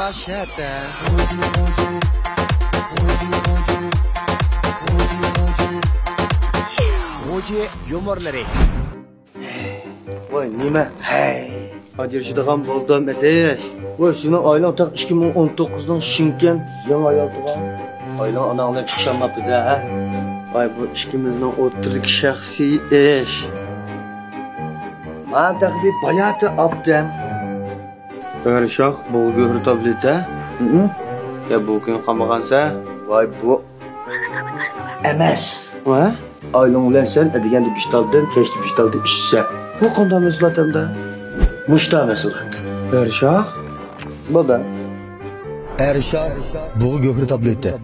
machete. Hoca yumorlari. Voy, nima? Hey. Ajrashadigan bo'ldim etish. Voy, seni oylang taq 2019 ning Shimkent yangi ayol tug'an. Oylang onanglar chiqishamapti-da, ha? Voy, bu ishimizning o'tirlik shaxsiy ish. Men taqdib bayati abdam. Örshoq bulgur tableta. Ya bu kun qamagansa, voy bu emas. Va? Oylang bilan sen adiganda bishtaldan, kechdi bishtalda ishsa. Bu qanday mas'uliyat hamda? Mushta mas'uliyat. Örshoq boda. Erşah bulgur tableti.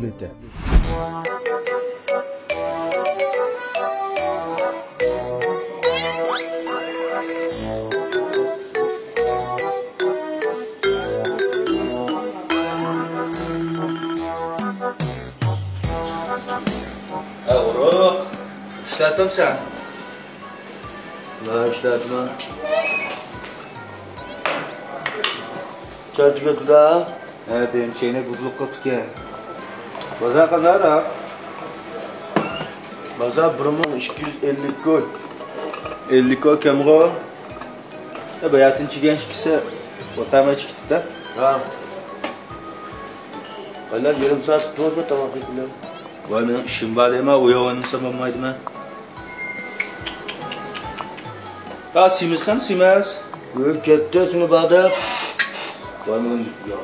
Avruq. İşletim sen. Ne işletme? Çay tüketü da. Evet, benim çeynek buzluk kapıke. Baza kadar ha? Baza burumun 250 koy. 50 koy kemro. Ya bayatın çigen çıksa otama çıktı da. Ha. Hala yarım saat tutmaz mı tamam kıyıklar? Vay benim işim var deme, uyavanırsam olmaydı mı? Ha, simiz kan simez. Yok, gitti seni bağda. Vay benim ya.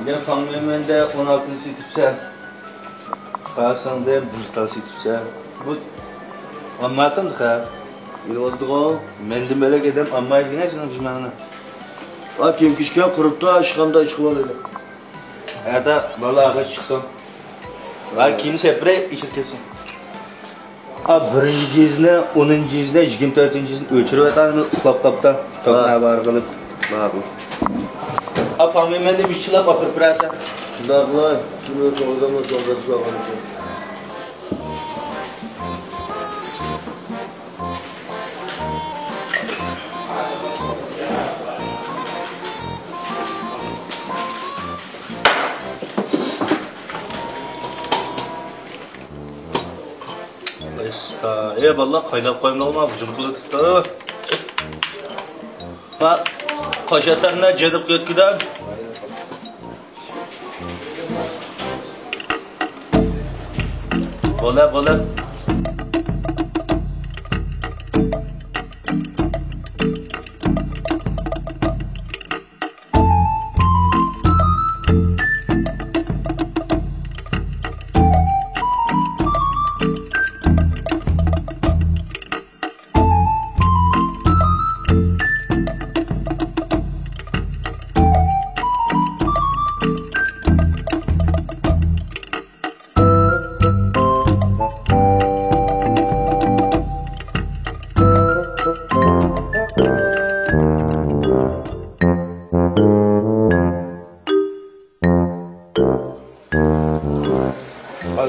Bir de fanmıyım de 16. sitipse. Kalsan da buztal sitipse. Bu anlatımdık ha. Yine oldu o. Mendim böyle gidem anmayı yine sana düşmanına. Ha kim kişken kurup da aşkanda çıkıp alıydı. Erda bala ağaç çıksın. Ha kim sepre işit kesin. Ha birinci izne, 10. izne, 24. izne ölçürü vatanını uflap kaptan. Tokna var kılıp. Ha bu. Ha familya mende bir çılap apır prasa. Şunlar kolay. Şunu çoğuldan da çoğuldan su ağabey. Vallahi kaynap koymam bu cımkılı tuttu. Bak kaşatlarına cedip götküden. Bola.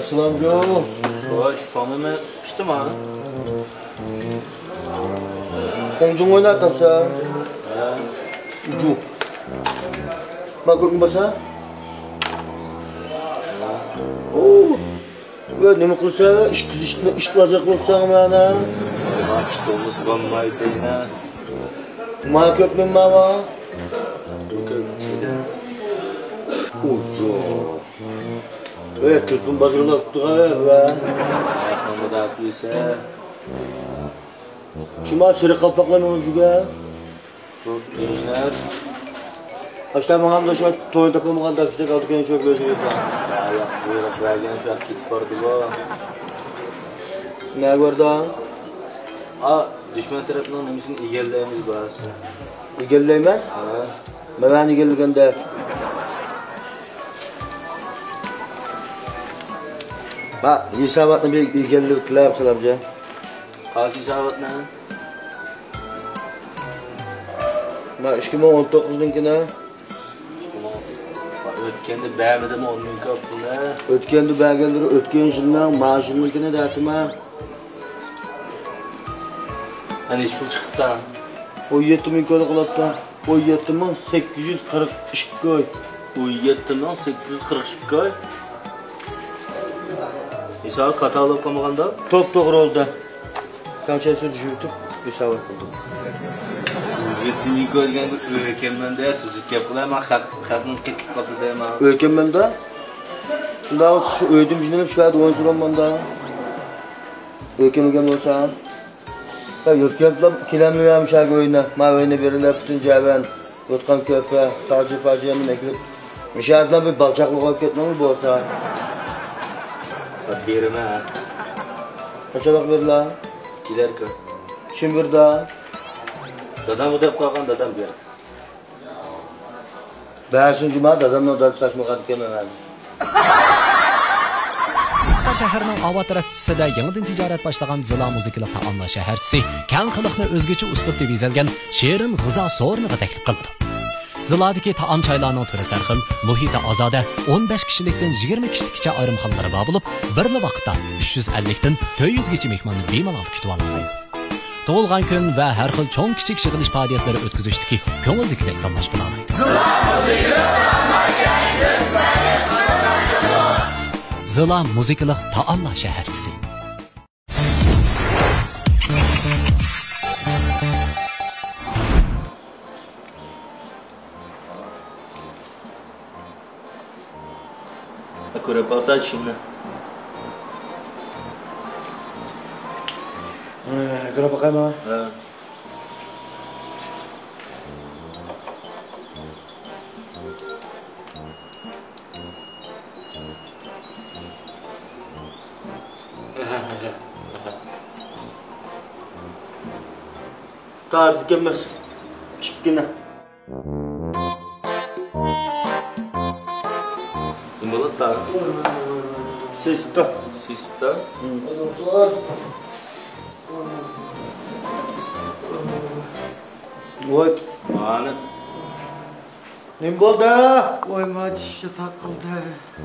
Selamünaleyküm. Hoş, famime pişti mi ha? Koncun oynattım sen. Ucu. Bak bakın basa. Oo. Böyle ne kılsa iş kız iş lazak olsan bana. Açtığımız banmaydı yine. Ma köpün ma var. Ucu. Evet, Türk'ün bazılarını tuttuk ha. Ayaklarımı da yapıyorsa. Şuma sürü kapaklarını oluşuyor. Çok gençler. Açlar bana da şu an toyun tapamağın da işte kaldık en çok gözü yapar. Ya buyuruk vergen şu an kitip vardı bu. Ne gördü ha? Ha, düşman tarafından emişin igeldiğimiz bazı. İgeldiğimiz? Ha. Ben igeldiğim de. Bak, isabatını bir ilgili bittiler yapsalar amca. Kaç isabatını? Bak, 2019'unkine. Bak, ötkende beğenmedi mi onun kapını? Ötkende beğengenleri ötken yıldan maaşınınkine de atma. Hani iş bu çıktı. O 7.000 kolu kılapta. 17.842. 17.842. Misal katalog qilmaganda Top to'g'ri oldu. Qanchasi düşürdük? Hesap qildim. Yetini ko'rgan o'kemda tuzuk gap qilaman, xalqning ketib qoldi deyman. Öykemmemde. Daha şu öydüm jinelip şu an oyun sulanmanda. Öykemem olsa. Ya yurtkentler kilemliyem şarkı oyuna. Ma oyuna verirler bütün ceven. Yotkan köpe, sadece faciyemin ekilip. Mişardan bir balçaklık olup gitmem mi bu olsa? Berime. Kaçalık verirler? Gider ki. Kim verdi? Dadam ödep qo'ygan dadam berdi. Bersin cuma dadamın odası saçma kadık yememeli. Shaharning Obod rastasida yangidan tijorat boshlagan Zila muzikali taomlar shaharchisi kang xalqni o'zgacha uslubda bezalgan shirin g'izo so'rniga taklif qildi. Ziladagi taom choylarning turi sarxil, muhiti ozoda 15 kishilikdan 20 kishilikcha ayrimxonalari bor bo'lib, bir vaqtda 350 dan 400 gacha mehmonni bemalol kutib oladi. Tug'ilgan kun va har xil cho'ng kichik yig'ilish faoliyatlari o'tkazishdagi ko'ngildagidek tanlash bilan Zila muzikali taomlar shaharchisi. Ko'rib bo'lsa shuni. Ko'rib boqaymi? Ha. Tarih gelmez. Çıkkına. Imbalat da. Sesipta. Sisipta. Oy. Mana. Ne oldu? Oy maç yatak kıldı.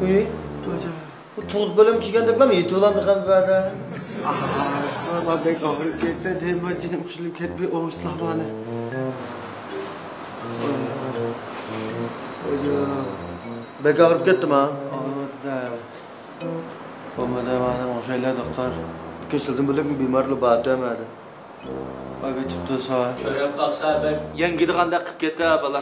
İyi. Hoca. Bu tuz bölüm çıkandık mı? İyi tuğlan bir kan böyle. Valla bek ağrıp gitti. Deyim acının kuşulup gitti. Bir omuzlah bana. Hoca. Bek ağrıp gittim ha. Ağrımadı da. Olmadı bana o şeyler doktor. Kesildim böyle bir bimarlı batı emedi. Ay bir tuttu sağ. Ko'rib boqsa ben yangi qanda qilib ketdi bola.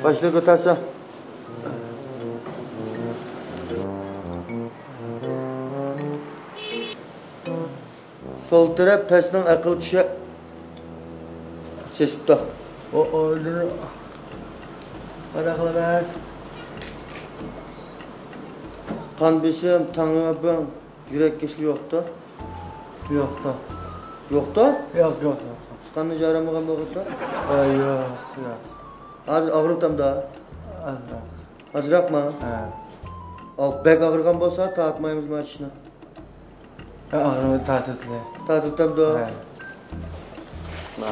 Başla götürse. Sol taraf pesnin akıl kişi. Sesipta. O öldü. Bana kılamaz. Kan besim, tanıyorum. Yürek kesili yoktu. Yok da. Yoktu? Yok yok. Sıkanlı caramıgan boğutta. Ay yok yok. Az ağrıp tam daha. Allah. Azırak mı? He. Al bek ağrıgan bolsa taatmayımız maçına. Ağrımı tatlıtlı. Taatı tam daha. He. Bak.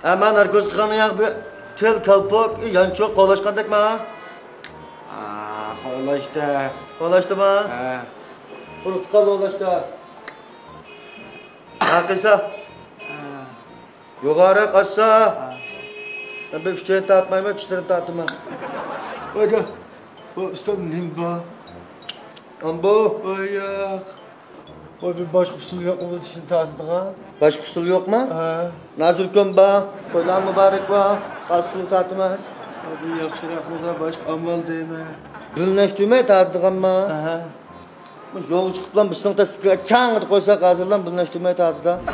Hemen narkoz kıkanı yak bir tel kalpok yan çok kolaşkandık mı ha? Kola işte. Kolaştı mı? He. Kurutkalı kolaştı. Akısa. Yukarı kassa. Ben bir üççeyi taatmayayım, üççeyi taatmayayım. Hoca. Bu ustam nimba. Ambu. Ay yok. O bir baş usul yok mu bu dişin tatlığa? Baş kusul yok mu? He. Nazır kömba. Koylan mübarek var. Kalsın taatmayayım. Abi yakşırak burada baş amal değme. Bilneştüğüme taatmayayım mı? He. Yol çıkıp lan bir sınıfta sıkıya çağın koysak hazır lan bilneştüğüme taatmayayım.